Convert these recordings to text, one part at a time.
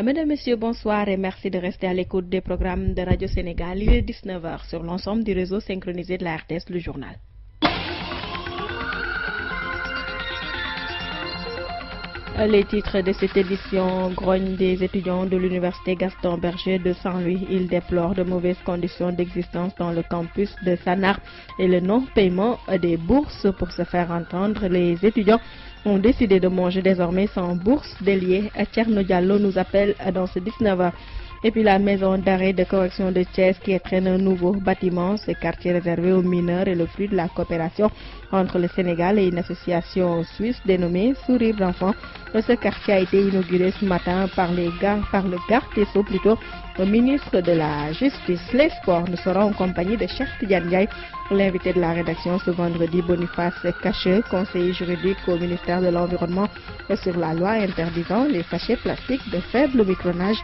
Mesdames, Messieurs, bonsoir et merci de rester à l'écoute des programmes de Radio Sénégal. Il est 19h sur l'ensemble du réseau synchronisé de la RTS, le journal. Les titres de cette édition: grogne des étudiants de l'université Gaston Berger de Saint-Louis. Ils déplorent de mauvaises conditions d'existence dans le campus de Sanar et le non-paiement des bourses. Pour se faire entendre, les étudiants ont décidé de manger désormais sans bourse déliée. Thierno Diallo nous appelle dans ce 19h. Et puis la maison d'arrêt de correction de Thiès qui étraîne un nouveau bâtiment. Ce quartier réservé aux mineurs est le fruit de la coopération entre le Sénégal et une association suisse dénommée Sourire d'enfants. Ce quartier a été inauguré ce matin par le garde des Sceaux, plutôt au ministre de la Justice. Les sports, nous serons en compagnie de Cheikh Tidiane Ndiaye, l'invité de la rédaction ce vendredi, Boniface Cacheux, conseiller juridique au ministère de l'Environnement sur la loi interdisant les sachets plastiques de faible micronage.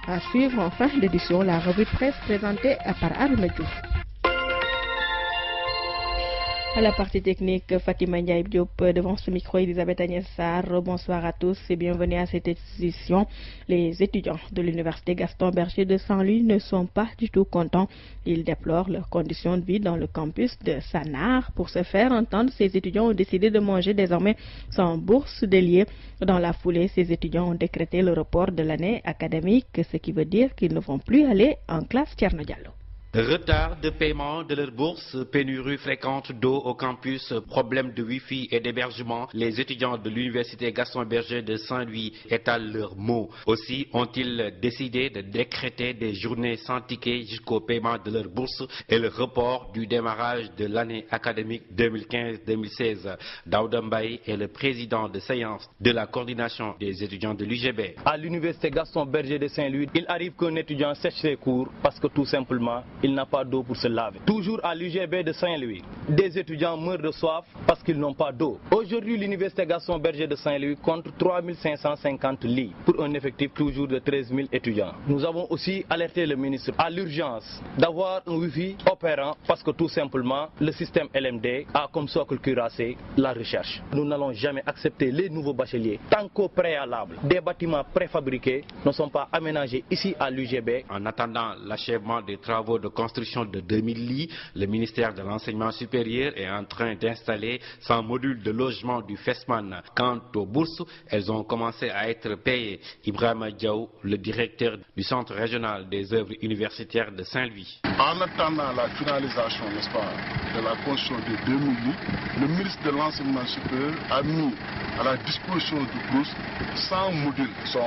À suivre en fin d'édition la revue de presse présentée par Arnaud Diouf. À la partie technique, Fatima Ndiaye Diop, devant ce micro, Elisabeth Agnès Sarr. Bonsoir à tous et bienvenue à cette édition. Les étudiants de l'université Gaston Berger de Saint-Louis ne sont pas du tout contents. Ils déplorent leurs conditions de vie dans le campus de Sanar. Pour se faire entendre, ces étudiants ont décidé de manger désormais sans bourse déliée. Dans la foulée, ces étudiants ont décrété le report de l'année académique, ce qui veut dire qu'ils ne vont plus aller en classe. Thierno Diallo. Retard de paiement de leur bourse, pénurie fréquente d'eau au campus, problème de wifi et d'hébergement. Les étudiants de l'université Gaston Berger de Saint-Louis étalent leurs maux. Aussi ont-ils décidé de décréter des journées sans ticket jusqu'au paiement de leur bourse et le report du démarrage de l'année académique 2015-2016. Daouda Mbaye est le président de séance de la coordination des étudiants de l'UGB. À l'université Gaston Berger de Saint-Louis, il arrive qu'un étudiant sèche ses cours parce que tout simplement il n'a pas d'eau pour se laver. Toujours à l'UGB de Saint-Louis, des étudiants meurent de soif parce qu'ils n'ont pas d'eau. Aujourd'hui, l'université Gaston Berger de Saint-Louis compte 3550 lits pour un effectif toujours de 13 000 étudiants. Nous avons aussi alerté le ministre à l'urgence d'avoir un wifi opérant parce que tout simplement le système LMD a comme socle cuirassé la recherche. Nous n'allons jamais accepter les nouveaux bacheliers tant qu'au préalable des bâtiments préfabriqués ne sont pas aménagés ici à l'UGB. En attendant l'achèvement des travaux de construction de 2000 lits, le ministère de l'Enseignement supérieur est en train d'installer 100 modules de logement du FESMAN. Quant aux bourses, elles ont commencé à être payées. Ibrahima Diaw, le directeur du Centre régional des œuvres universitaires de Saint-Louis. En attendant la finalisation, n'est-ce pas, de la construction de 2000 lits, le ministre de l'Enseignement supérieur a mis à la disposition du CROUS 100 modules sont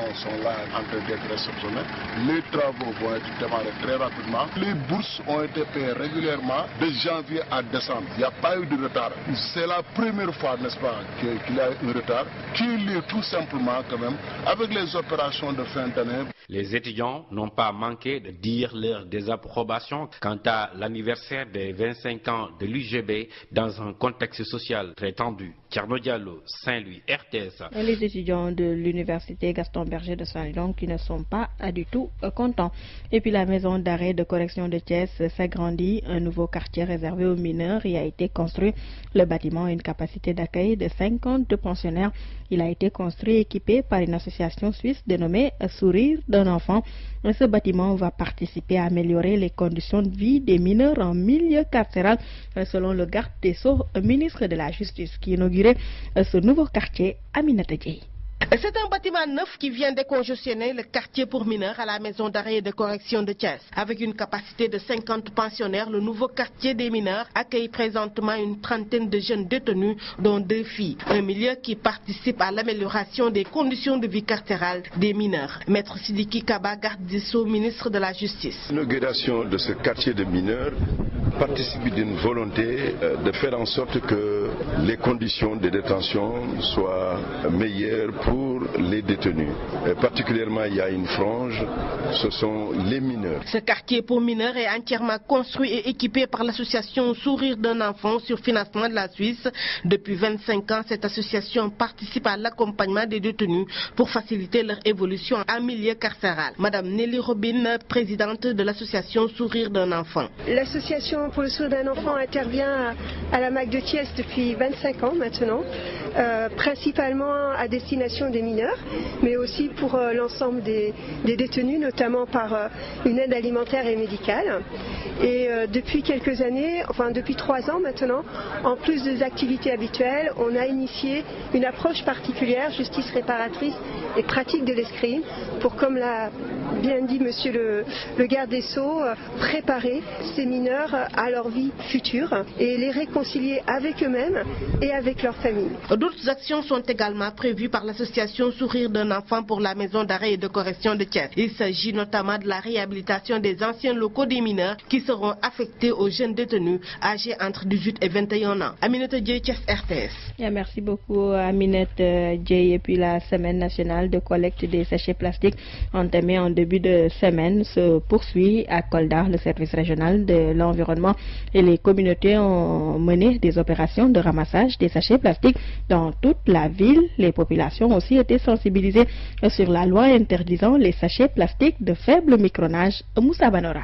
là en train d'être réceptionnés. Les travaux vont être démarrés très rapidement. Les bourses ont été payées régulièrement de janvier à décembre. Il n'y a pas eu de retard. C'est la première fois, n'est-ce pas, qu'il y a eu un retard, qui est lié tout simplement quand même avec les opérations de fin d'année. Les étudiants n'ont pas manqué de dire leur désapprobation quant à l'anniversaire des 25 ans de l'UGB dans un contexte social très tendu. Thierno Diallo, Saint-Louis, RTS. Les étudiants de l'université Gaston Berger de Saint-Louis donc, qui ne sont pas du tout contents. Et puis la maison d'arrêt de correction de Thiès s'agrandit. Un nouveau quartier réservé aux mineurs y a été construit. Le bâtiment a une capacité d'accueil de 50 pensionnaires. Il a été construit et équipé par une association suisse dénommée Sourire d'un enfant. Ce bâtiment va participer à améliorer les conditions de vie des mineurs en milieu carcéral, selon le garde des Sceaux, ministre de la Justice, qui inaugurait ce nouveau quartier, Aminata Dieye. C'est un bâtiment neuf qui vient décongestionner le quartier pour mineurs à la maison d'arrêt et de correction de Thiès. Avec une capacité de 50 pensionnaires, le nouveau quartier des mineurs accueille présentement une trentaine de jeunes détenus, dont 2 filles. Un milieu qui participe à l'amélioration des conditions de vie carcérale des mineurs. Maître Sidiki Kaba, garde des Sceaux, ministre de la Justice. L'inauguration de ce quartier de mineurs participe d'une volonté de faire en sorte que les conditions de détention soient meilleures pour les détenus. Particulièrement, il y a une frange, ce sont les mineurs. Ce quartier pour mineurs est entièrement construit et équipé par l'association Sourire d'un enfant sur financement de la Suisse. Depuis 25 ans, cette association participe à l'accompagnement des détenus pour faciliter leur évolution en milieu carcéral. Madame Nelly Robin, présidente de l'association Sourire d'un enfant. L'association l'association pour le sourd d'un enfant intervient à la MAC de Thiès depuis 25 ans maintenant, principalement à destination des mineurs, mais aussi pour l'ensemble des détenus, notamment par une aide alimentaire et médicale. Et depuis quelques années, enfin depuis 3 ans maintenant, en plus des activités habituelles, on a initié une approche particulière, justice réparatrice et pratique de l'escrime, pour, comme l'a bien dit monsieur le garde des Sceaux, préparer ces mineurs à leur vie future et les réconcilier avec eux-mêmes et avec leur famille. D'autres actions sont également prévues par l'association Sourire d'un enfant pour la maison d'arrêt et de correction de Thiès. Il s'agit notamment de la réhabilitation des anciens locaux des mineurs qui seront affectés aux jeunes détenus âgés entre 18 et 21 ans. Aminata Dieye, Thiès, RTS. Merci beaucoup Aminata Dieye. Et puis la semaine nationale de collecte des sachets plastiques entamée en début de semaine se poursuit à Kolda. Le service régional de l'environnement et les communautés ont mené des opérations de ramassage des sachets plastiques dans toute la ville. Les populations ont aussi été sensibilisées sur la loi interdisant les sachets plastiques de faible micronage. Moussa Banora.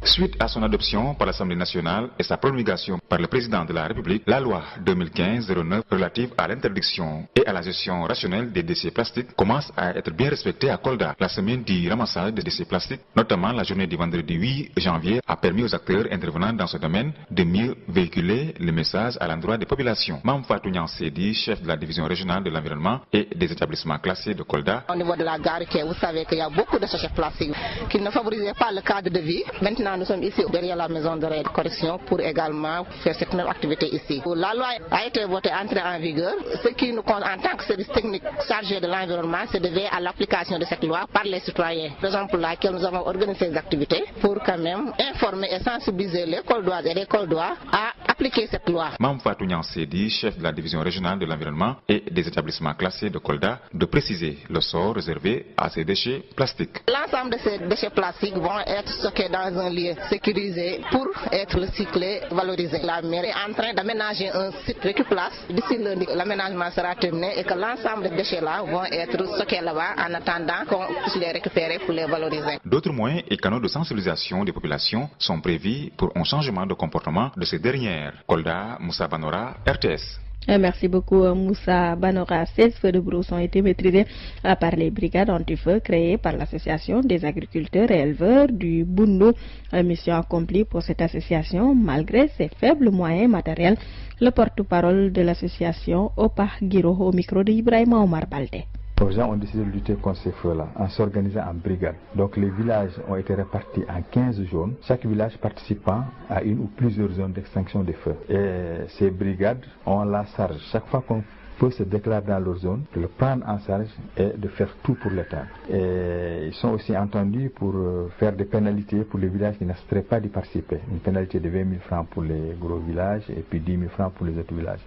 Suite à son adoption par l'Assemblée nationale et sa promulgation par le président de la République, la loi 2015-09 relative à l'interdiction et à la gestion rationnelle des déchets plastiques commence à être bien respectée à Kolda. La semaine du ramassage des déchets plastiques, notamment la journée du vendredi 8 janvier, a permis aux acteurs intervenant dans ce domaine de mieux véhiculer le message à l'endroit des populations. Mam Fatou Sedi, chef de la division régionale de l'environnement et des établissements classés de Kolda. Au niveau de la gare, vous savez qu'il y a beaucoup de sachets plastiques qui ne favorisaient pas le cadre de vie. Maintenant, nous sommes ici derrière la maison d'arrêt de correction pour également faire cette même activité ici. La loi a été votée, entrée en vigueur. Ce qui nous compte en tant que service technique chargé de l'environnement, c'est de veiller à l'application de cette loi par les citoyens. Raison pour laquelle nous avons organisé ces activités pour quand même informer et sensibiliser les Koldoises et les Koldois à appliquer cette loi. Mam Fatou Sedi, chef de la division régionale de l'environnement et des établissements classés de Kolda, de préciser le sort réservé à ces déchets plastiques. L'ensemble de ces déchets plastiques vont être stockés dans un lieu sécurisé pour être recyclé, valorisé. La mairie est en train d'aménager un site récupération. D'ici lundi, l'aménagement sera terminé et que l'ensemble des déchets-là vont être stockés là-bas en attendant qu'on puisse les récupérer pour les valoriser. D'autres moyens et canaux de sensibilisation des populations sont prévus pour un changement de comportement de ces dernières. Kolda, Moussa Banora, RTS. Merci beaucoup Moussa Banora. 16 feux de brousse ont été maîtrisés par les brigades anti-feu créées par l'association des agriculteurs et éleveurs du Bundu. Mission accomplie pour cette association malgré ses faibles moyens matériels. Le porte-parole de l'association Opa Giro au micro de Ibrahima Omar Balde. Nos gens ont décidé de lutter contre ces feux-là en s'organisant en brigades. Donc les villages ont été répartis en 15 zones, chaque village participant à une ou plusieurs zones d'extinction des feux. Et ces brigades ont la charge, chaque fois qu'on peut se déclarer dans leur zone, de le prendre en charge et de faire tout pour l'éteindre. Et ils sont aussi entendus pour faire des pénalités pour les villages qui n'accepteraient pas d'y participer. Une pénalité de 20 000 francs pour les gros villages et puis 10 000 francs pour les autres villages.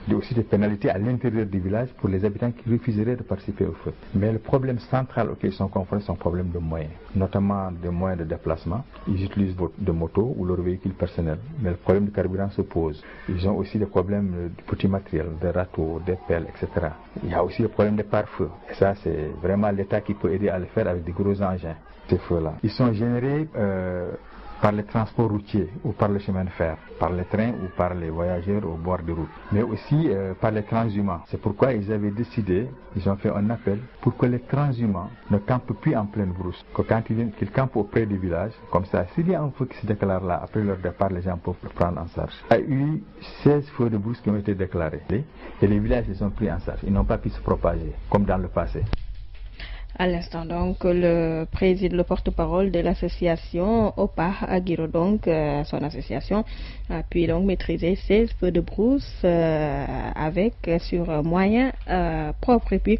Il y a aussi des pénalités à l'intérieur du village pour les habitants qui refuseraient de participer au feu. Mais le problème central auquel ils sont confrontés, c'est un problème de moyens, notamment des moyens de déplacement. Ils utilisent de motos ou leur véhicule personnel. Mais le problème du carburant se pose. Ils ont aussi des problèmes de petits matériels, des râteaux, des pelles, etc. Il y a aussi le problème des pare-feux. Et ça, c'est vraiment l'État qui peut aider à le faire avec des gros engins, ces feux-là. Ils sont générés par les transports routiers ou par le chemin de fer, par les trains ou par les voyageurs au bord de route, mais aussi par les transhumants. C'est pourquoi ils avaient décidé, ils ont fait un appel pour que les transhumants ne campent plus en pleine brousse, que quand ils viennent, qu'ils campent auprès du village. Comme ça, s'il y a un feu qui se déclare là, après leur départ, les gens peuvent le prendre en charge. Il y a eu 16 feux de brousse qui ont été déclarés et les villages les ont pris en charge. Ils n'ont pas pu se propager comme dans le passé. À l'instant, donc, le porte-parole de l'association OPA Agiro, donc, son association, a pu donc maîtriser 16 feux de brousse avec sur moyens propres. Et puis,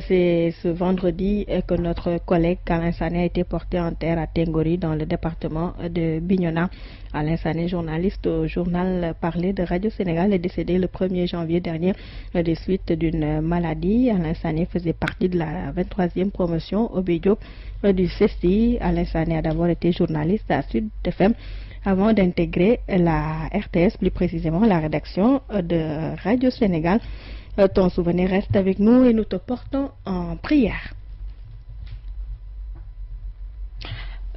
c'est ce vendredi que notre collègue Alain Sané a été porté en terre à Tengori, dans le département de Bignona. Alain Sané, journaliste au journal Parler de Radio Sénégal, est décédé le 1er janvier dernier des suites d'une maladie. Alain Sané faisait partie de la 23e promotion au Bédio du CESTI. Alain Sané a d'abord été journaliste à Sud FM avant d'intégrer la RTS, plus précisément la rédaction de Radio Sénégal. Ton souvenir reste avec nous et nous te portons en prière.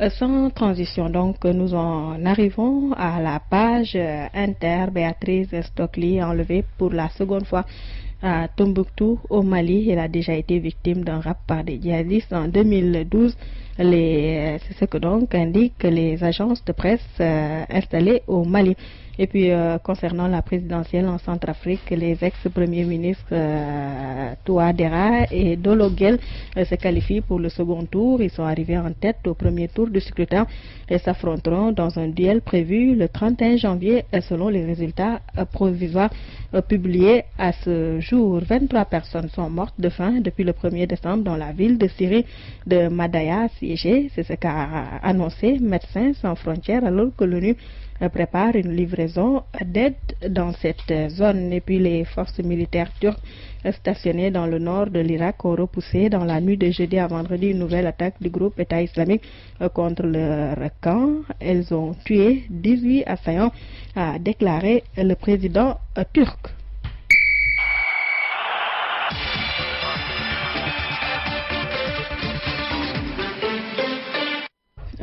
Sans transition, donc, nous en arrivons à la page inter. Béatrice Stockley, enlevée pour la seconde fois à Tombouctou, au Mali. Elle a déjà été victime d'un rapt par des djihadistes en 2012. C'est ce que donc indiquent les agences de presse installées au Mali. Et puis, concernant la présidentielle en Centrafrique, les ex-premiers ministres Touadéra et Dologuel se qualifient pour le second tour. Ils sont arrivés en tête au premier tour du scrutin et s'affronteront dans un duel prévu le 31 janvier selon les résultats provisoires publiés à ce jour. 23 personnes sont mortes de faim depuis le 1er décembre dans la ville de Syrie de Madaya siégée. C'est ce qu'a annoncé Médecins sans frontières alors que l'ONU prépare une livraison d'aide dans cette zone. Et puis les forces militaires turques stationnées dans le nord de l'Irak ont repoussé dans la nuit de jeudi à vendredi une nouvelle attaque du groupe État islamique contre leur camp. Elles ont tué 18 assaillants, a déclaré le président turc.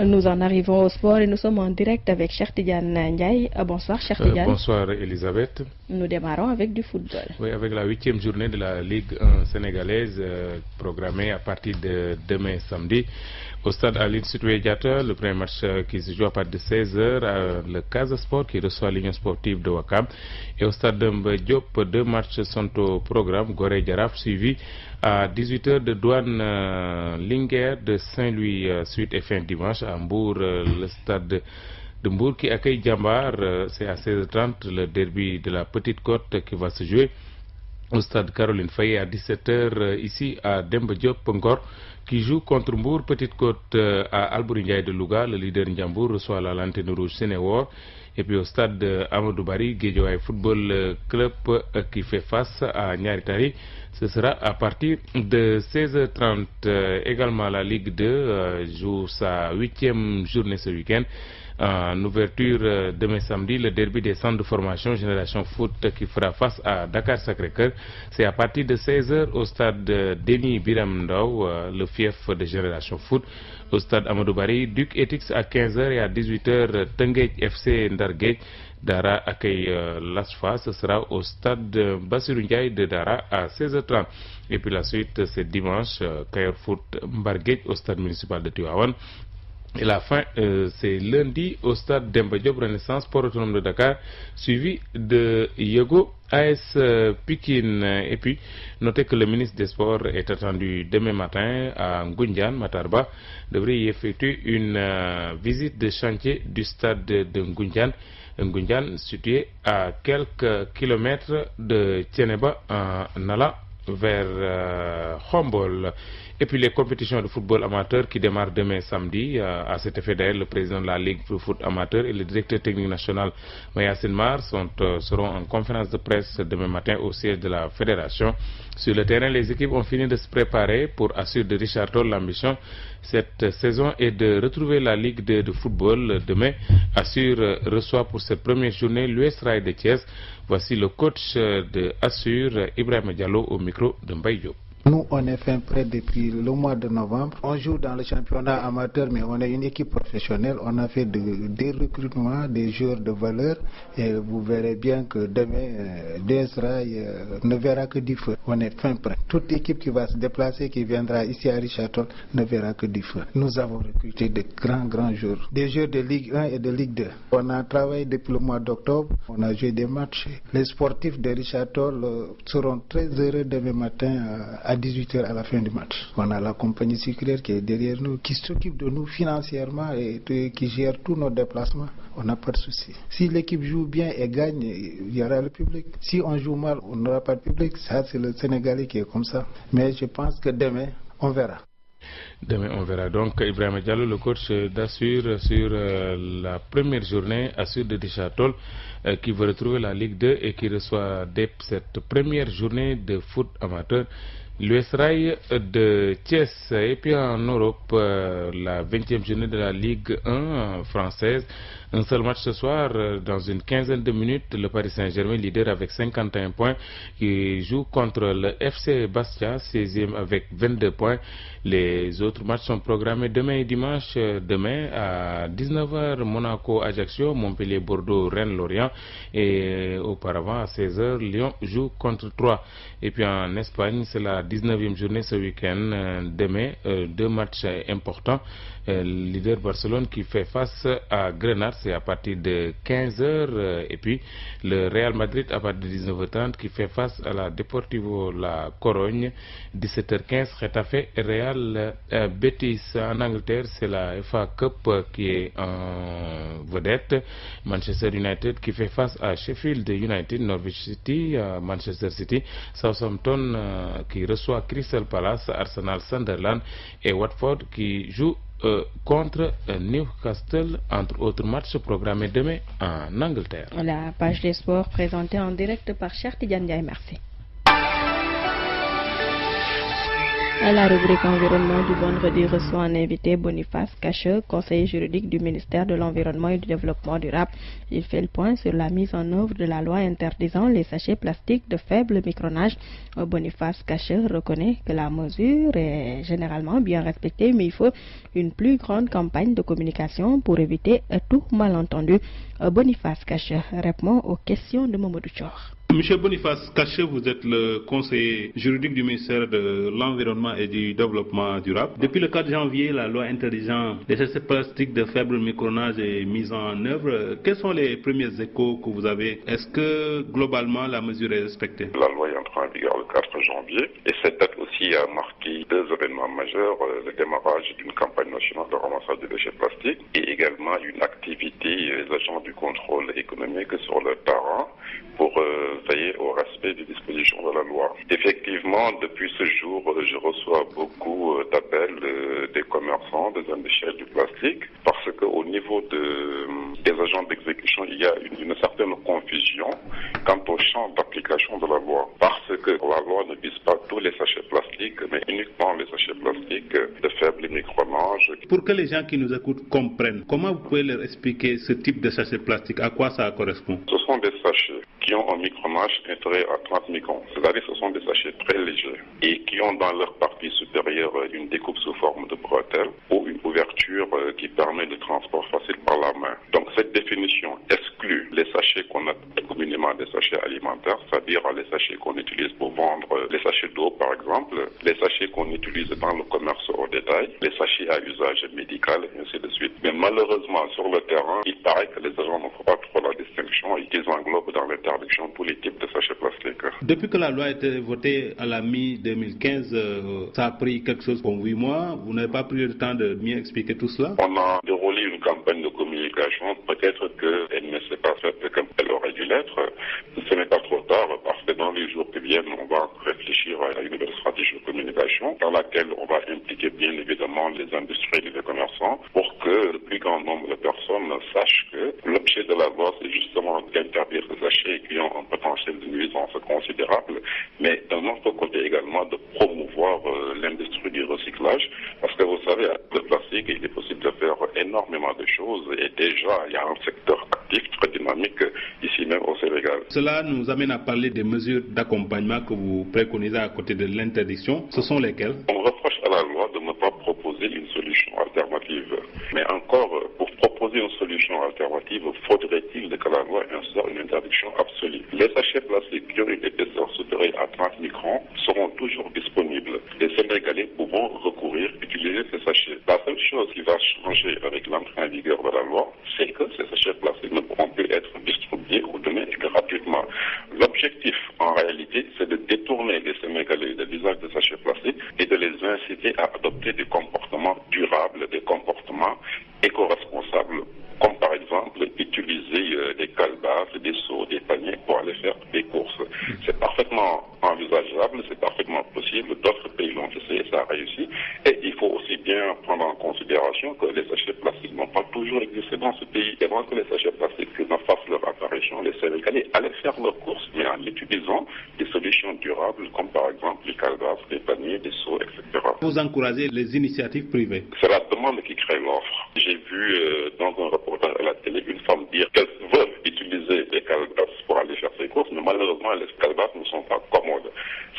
Nous en arrivons au sport et nous sommes en direct avec Cheikh Tidiane Ndiaye. Bonsoir Cheikh Tidiane. Bonsoir Elisabeth. Nous démarrons avec du football. Oui, avec la 8e journée de la Ligue 1 sénégalaise programmée à partir de demain samedi. Au stade Aline Sitoé Diatta, le premier match qui se joue à partir de 16h, le Casa Sport qui reçoit l'Union sportive de Ouakam. Et au stade Demba Diop, 2 matchs sont au programme. Gorée Jaraaf suivi à 18h de Douane Linguère de Saint-Louis, suite et fin dimanche. À Mbour, le stade de Mbour qui accueille Djambar, c'est à 16h30 le derby de la Petite Côte qui va se jouer au stade Caroline Faye à 17h ici à Demba Diop Ngor qui joue contre Mbour Petite Côte à Albouri Ndiaye de Louga. Le leader Ndiambour reçoit la Lanterne Rouge Sénéwor. Et puis au stade Amadou Barry, Guédiawaye Football Club qui fait face à Niary Tally. Ce sera à partir de 16h30. Également la Ligue 2 joue sa 8e journée ce week-end. En ouverture demain samedi, le derby des centres de formation Génération Foot qui fera face à Dakar Sacré-Cœur. C'est à partir de 16h au stade Denis Biram Ndao, le fief de Génération Foot. Au stade Amadou Barry, Duc Etix à 15h et à 18h, Tenguej FC Ndarguej. Dara accueille l'ASFA, ce sera au stade Bassirou Ndiaye de Dara à 16h30. Et puis la suite, c'est dimanche, Kayor Foot Mbarguej au stade municipal de Tivaouane. Et la fin, c'est lundi au stade Demba Diop Renaissance Port Autonome de Dakar, suivi de Yego AS Pikine. Et puis, notez que le ministre des Sports est attendu demain matin à Ngoundiane. Matarba devrait y effectuer une visite de chantier du stade de Ngoundiane. Ngoundiane, situé à quelques kilomètres de Tiénaba en allant vers Khombol. Et puis les compétitions de football amateur qui démarrent demain samedi. À cet effet d'ailleurs, le président de la Ligue de foot amateur et le directeur technique national Mayacine Mar seront en conférence de presse demain matin au siège de la fédération. Sur le terrain, les équipes ont fini de se préparer pour assurer de Richard Toll. L'ambition cette saison est de retrouver la Ligue 2 de football. Demain, Assur reçoit pour cette première journée l'US Rail de Thiès. Voici le coach de Assur, Ibrahim Diallo, au micro de Mbaye Diop. Nous, on est fin prêt depuis le mois de novembre. On joue dans le championnat amateur, mais on est une équipe professionnelle. On a fait des recrutements, des joueurs de valeur. Et vous verrez bien que demain, DSRAI ne verra que du feu. On est fin prêt. Toute équipe qui va se déplacer, qui viendra ici à Richard Toll, ne verra que du feu. Nous avons recruté de grands joueurs. Des joueurs de Ligue 1 et de Ligue 2. On a travaillé depuis le mois d'octobre. On a joué des matchs. Les sportifs de Richard Toll seront très heureux demain matin à 18h à la fin du match. On a la compagnie sucrière qui est derrière nous, qui s'occupe de nous financièrement et qui gère tous nos déplacements. On n'a pas de souci. Si l'équipe joue bien et gagne, il y aura le public. Si on joue mal, on n'aura pas de public. Ça, c'est le Sénégalais qui est comme ça. Mais je pense que demain, on verra. Demain, on verra. Donc, Ibrahim Diallo, le coach d'Assur, sur la première journée, Assur de Richard Toll, qui veut retrouver la Ligue 2 et qui reçoit dès cette première journée de foot amateur l'US Rail de Thiès. Et puis en Europe, la 20e journée de la Ligue 1 française. Un seul match ce soir, dans une quinzaine de minutes, le Paris Saint-Germain, leader avec 51 points, qui joue contre le FC Bastia, 16e avec 22 points. Les autres D'autres matchs sont programmés demain et dimanche. Demain à 19h, Monaco-Ajaccio, Montpellier-Bordeaux, Rennes-Lorient. Et auparavant à 16h, Lyon joue contre Troyes. Et puis en Espagne, c'est la 19e journée ce week-end. Demain, deux matchs importants. Leader Barcelone qui fait face à Grenade, c'est à partir de 15h. Et puis le Real Madrid à partir de 19h30 qui fait face à la Deportivo La Corogne. 17h15, Getafe Real Betis. En Angleterre, c'est la FA Cup qui est en vedette. Manchester United qui fait face à Sheffield United, Norwich City, Manchester City, Southampton qui reçoit Crystal Palace, Arsenal, Sunderland et Watford qui joue contre Newcastle, entre autres matchs programmés demain en Angleterre. La page des sports présentée en direct par Cheikh Tidiane Ndiaye, merci. À la rubrique environnement du vendredi reçoit un invité, Boniface Cacheux, conseiller juridique du ministère de l'Environnement et du Développement durable. Il fait le point sur la mise en œuvre de la loi interdisant les sachets plastiques de faible micronage. Boniface Cacheux reconnaît que la mesure est généralement bien respectée, mais il faut une plus grande campagne de communication pour éviter tout malentendu. Boniface Cacheux répond aux questions de Mamadou Thior. Monsieur Boniface Cacheux, vous êtes le conseiller juridique du ministère de l'Environnement et du Développement durable. Depuis le 4 janvier, la loi interdisant les sachets plastiques de faible micronage est mise en œuvre. Quels sont les premiers échos que vous avez? Est-ce que globalement la mesure est respectée? La loi est entrée en vigueur le 4 janvier et cette date aussi a marqué deux événements majeurs, le démarrage d'une campagne nationale de ramassage des déchets plastiques et également une activité des agents du contrôle économique sur le terrain pour veiller au respect des dispositions de la loi. Effectivement, depuis ce jour, je reçois beaucoup d'appels des commerçants, des industriels du plastique, parce qu'au niveau des agents d'exécution, il y a une certaine confusion quant au champ d'application de la loi, parce que la loi ne vise pas tous les sachets plastiques, mais uniquement les sachets plastiques de faible micronage. Pour que les gens qui nous écoutent comprennent, comment vous pouvez leur expliquer ce type de sachets plastiques? À quoi ça correspond? Ce sont des sachets qui ont un micronage inférieur à 30 microns, c'est-à-dire ce sont des sachets très légers et qui ont dans leur partie supérieure une découpe sous forme de bretelle ou une ouverture qui permet le transport facile par la main. Donc cette définition exclut les sachets qu'on appelle communément des sachets alimentaires, c'est-à-dire les sachets qu'on utilise pour vendre les sachets d'eau par exemple, les sachets qu'on utilise dans le commerce au détail, les sachets à usage médical et ainsi de suite. Mais malheureusement sur le terrain, il paraît que les agents ne font pas trop la distinction et qu'ils englobent dans l'interdiction tous les types de sachets plastiques. Depuis que la loi a été votée à la mi-2015, ça a pris quelque chose comme 8 mois. Vous n'avez pas pris le temps de mieux expliquer tout cela? On a déroulé une campagne de communication. Peut-être qu'elle ne s'est pas faite comme elle aurait dû l'être. Ce n'est pas trop tard parce que dans les jours qui viennent, on va réfléchir à une nouvelle stratégie de communication dans laquelle on va impliquer bien évidemment les industriels et les commerçants pour que le plus grand nombre de personnes sachent que l'objet de la loi, c'est justement d'interdire ces sachets qui ont un potentiel de nuisance considérable, mais d'un autre côté également de promouvoir l'industrie du recyclage, parce que vous savez, avec le plastique, il est possible de faire énormément de choses et déjà il y a un secteur actif très dynamique ici même au Sénégal. Cela nous amène à parler des mesures d'accompagnement que vous préconisez à côté de l'interdiction. Ce sont lesquelles? On reproche à la loi de ne pas proposer une solution alternative, mais encore pour proposer une solution alternative, faudrait-il que la loi instaure une interdiction absolue. Les sachets plastiques qui ont une épaisseur supérieure à 30 microns seront toujours disponibles. Les Sénégalais pourront recourir, utiliser ces sachets. La seule chose qui va changer avec l'entrée en vigueur de la loi, c'est que ces sachets plastiques ne pourront plus être distribués ou donnés gratuitement. L'objectif, en réalité, c'est de détourner les Sénégalais de l'usage des sachets plastiques et de les inciter à adopter des comportements durables, des comportements éco-responsables, comme par exemple utiliser des calebasses, des seaux, des paniers pour aller faire des courses. C'est parfaitement envisageable, c'est parfaitement possible. D'autres pays l'ont essayé, ça a réussi. Et il faut aussi bien prendre en considération que les sachets plastiques n'ont pas toujours existé dans ce pays. Et avant que les sachets plastiques ne fassent leur apparition, les Sénégalais allaient faire leurs courses, mais en utilisant des solutions durables, comme par exemple les calebasses, les paniers, des seaux, etc. Vous encouragez les initiatives privées? C'est la demande qui crée l'offre. J'ai vu dans un reportage à la télé une femme dire qu'elle veut utiliser des calebasses pour aller faire ses course, mais malheureusement, les calebasses ne sont pas commodes.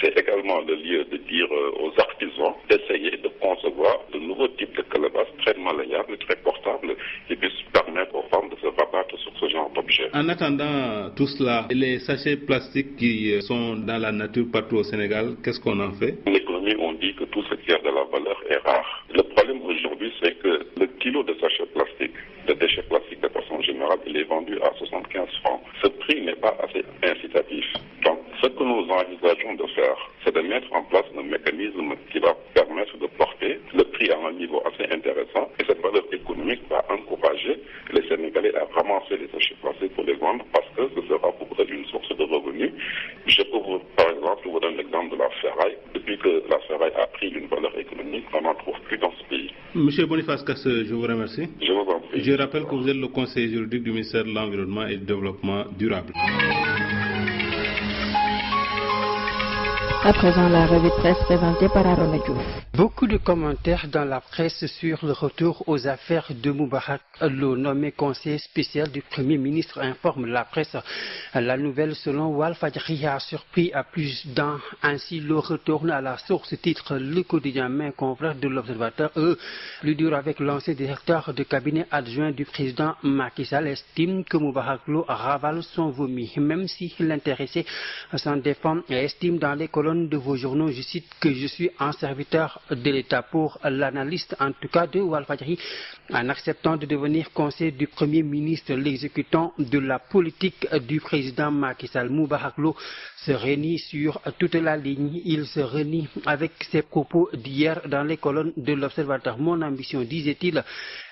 C'est également le lieu de dire aux artisans d'essayer de concevoir de nouveaux types de calebasses très malléables, très portables, qui puissent permettre aux femmes de se rabattre sur ce genre d'objets. En attendant tout cela, les sachets plastiques qui sont dans la nature partout au Sénégal, qu'est-ce qu'on en fait? En économie, on dit que tout ce qui a de la valeur est rare. Le problème aujourd'hui, c'est que le kilo de sachets plastiques, de déchets plastiques de façon générale, il est vendu à 75 francs. Ce prix n'est pas assez incitatif. Donc, ce que nous envisageons de faire, c'est de mettre en place un mécanisme qui va permettre de porter le prix à un niveau assez intéressant. Et cette valeur économique va encourager les Sénégalais à ramasser les sachets plastiques pour les vendre parce que ce sera pour eux une source de revenus. Je peux vous, par exemple, vous donner l'exemple de la ferraille. Depuis que la ferraille a pris une valeur économique, on n'en trouve plus dans ce pays. Monsieur Boniface Casseux, je vous remercie. Je vous en prie. Je rappelle que vous êtes le conseiller juridique du ministère de l'Environnement et du Développement durable. À présent, la revue de presse présentée par Arona Diouf. Beaucoup de commentaires dans la presse sur le retour aux affaires de Moubarak. Le nommé conseiller spécial du Premier ministre informe la presse. La nouvelle, selon Walfadjri, a surpris à plus d'un. Ainsi, le retourne à la source, titre le quotidien main confrère de l'Observateur. Plus dur avec l'ancien directeur de cabinet adjoint du président Macky Sall estime que Moubarak Lo ravale son vomi. Même si l'intéressé s'en défend et estime dans les colonnes de vos journaux, je cite, que je suis un serviteur de l'État. Pour l'analyste, en tout cas de Walfadjri, en acceptant de devenir conseiller du Premier ministre, l'exécutant de la politique du président Macky Sall, Moubarak Lo se renie sur toute la ligne. Il se renie avec ses propos d'hier dans les colonnes de l'Observateur. Mon ambition, disait-il,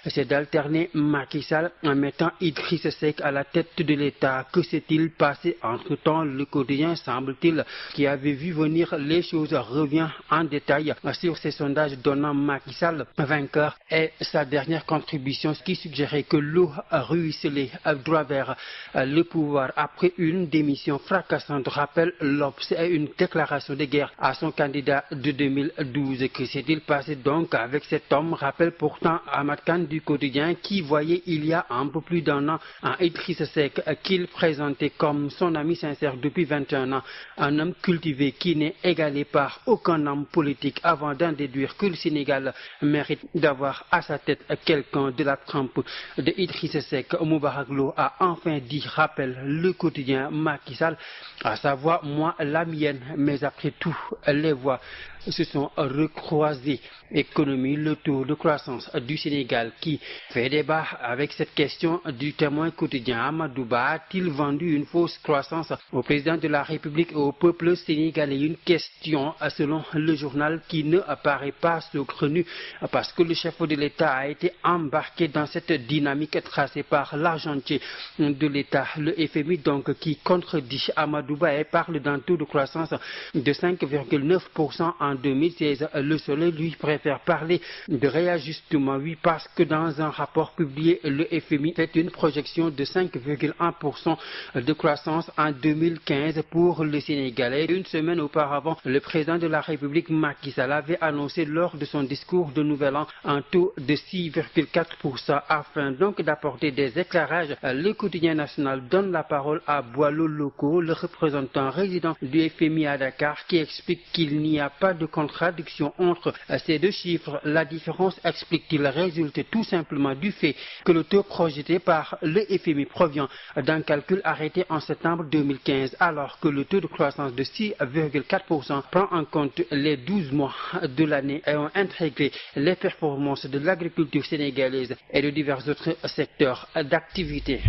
c'est d'alterner Macky Sall en mettant Idriss Seck à la tête de l'État. Que s'est-il passé entre-temps? Le quotidien, semble-t-il, qui avait vu venir les choses, revient en détail sur ces sondages donnant Macky Sall vainqueur et sa dernière contribution qui suggérait que l'eau ruisselait droit vers le pouvoir après une démission fracassante. Rappelle l'Obs et une déclaration de guerre à son candidat de 2012. Que s'est-il passé donc avec cet homme? Rappelle pourtant Ahmad Khan du quotidien qui voyait il y a un peu plus d'un an un Idriss Seck qu'il présentait comme son ami sincère depuis 21 ans, un homme cultivé qui n'est égalé par aucun homme politique, avant d'en déduire que le Sénégal mérite d'avoir à sa tête quelqu'un de la trempe de Idriss Seck. Moubarak Lo a enfin dit, rappelle le quotidien Macky Sall, à savoir moi la mienne, mais après tout les voix se sont recroisées. Économie, le taux de croissance du Sénégal qui fait débat avec cette question du Témoin quotidien. Amadou Ba a-t-il vendu une fausse croissance au président de la République et au peuple sénégalais? Une question selon le journal qui ne apparaît pas saugrenue parce que le chef de l'État a été embarqué dans cette dynamique tracée par l'argentier de l'État, le FMI donc, qui contredit Amadou Ba et parle d'un taux de croissance de 5,9% en 2016. Le Soleil lui préfère parler de réajustement, oui, parce que dans un rapport publié, le FMI fait une projection de 5,1% de croissance en 2015 pour le Sénégalais. Une semaine auparavant, le président de la République Macky Sall avait annoncé lors de son discours de Nouvel An un taux de 6,4%. Afin donc d'apporter des éclairages, le quotidien national donne la parole à Boileau Loco, le représentant résident du FMI à Dakar, qui explique qu'il n'y a pas de contradiction entre ces deux chiffres. La différence, explique-t-il, résulte tout simplement du fait que le taux projeté par le FMI provient d'un calcul arrêté en septembre 2015, alors que le taux de croissance de 6,4% prend en compte les 12 mois de l'année et ont intégré les performances de l'agriculture sénégalaise et de divers autres secteurs d'activité.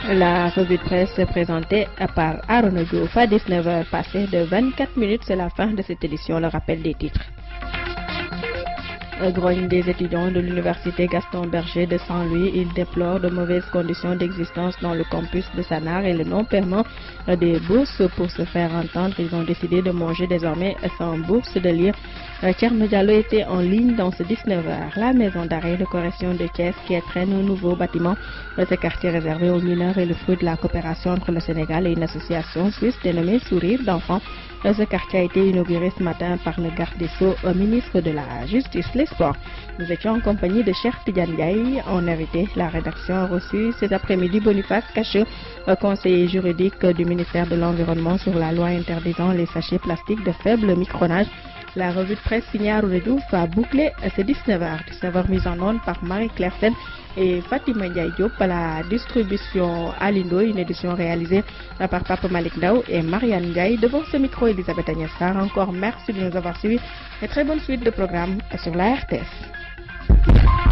La revue de presse présentée par Arona Diouf à 19h passées de 24 minutes. C'est la fin de cette édition. Le rappel des titres. Grogne des étudiants de l'université Gaston Berger de Saint-Louis. Ils déplorent de mauvaises conditions d'existence dans le campus de Sanar et le non-paiement des bourses. Pour se faire entendre, ils ont décidé de manger désormais sans bourse de lire. Thierno Diallo était en ligne dans ce 19h. La maison d'arrêt de correction de Thiès qui entraîne un nouveau bâtiment. Ce quartier réservé aux mineurs est le fruit de la coopération entre le Sénégal et une association suisse dénommée Sourire d'enfants. Ce quartier a été inauguré ce matin par le garde des Sceaux, ministre de la Justice, les Sports. Nous étions en compagnie de Cheikh Tidiane Ndiaye. En invité, la rédaction a reçu cet après-midi Boniface Cacheux, conseiller juridique du ministère de l'Environnement sur la loi interdisant les sachets plastiques de faible micronage. La revue de presse signée à Diouf a bouclé ces 19h. 19h mise en onde par Marie-Claire Sen et Fatima Ndiaye Diop à la distribution Alindo, une édition réalisée par Papa Malik Ndao et Marianne Ndiaye. Devant ce micro, Elisabeth Agnès-Sarr. Encore merci de nous avoir suivis et très bonne suite de programmes sur la RTS.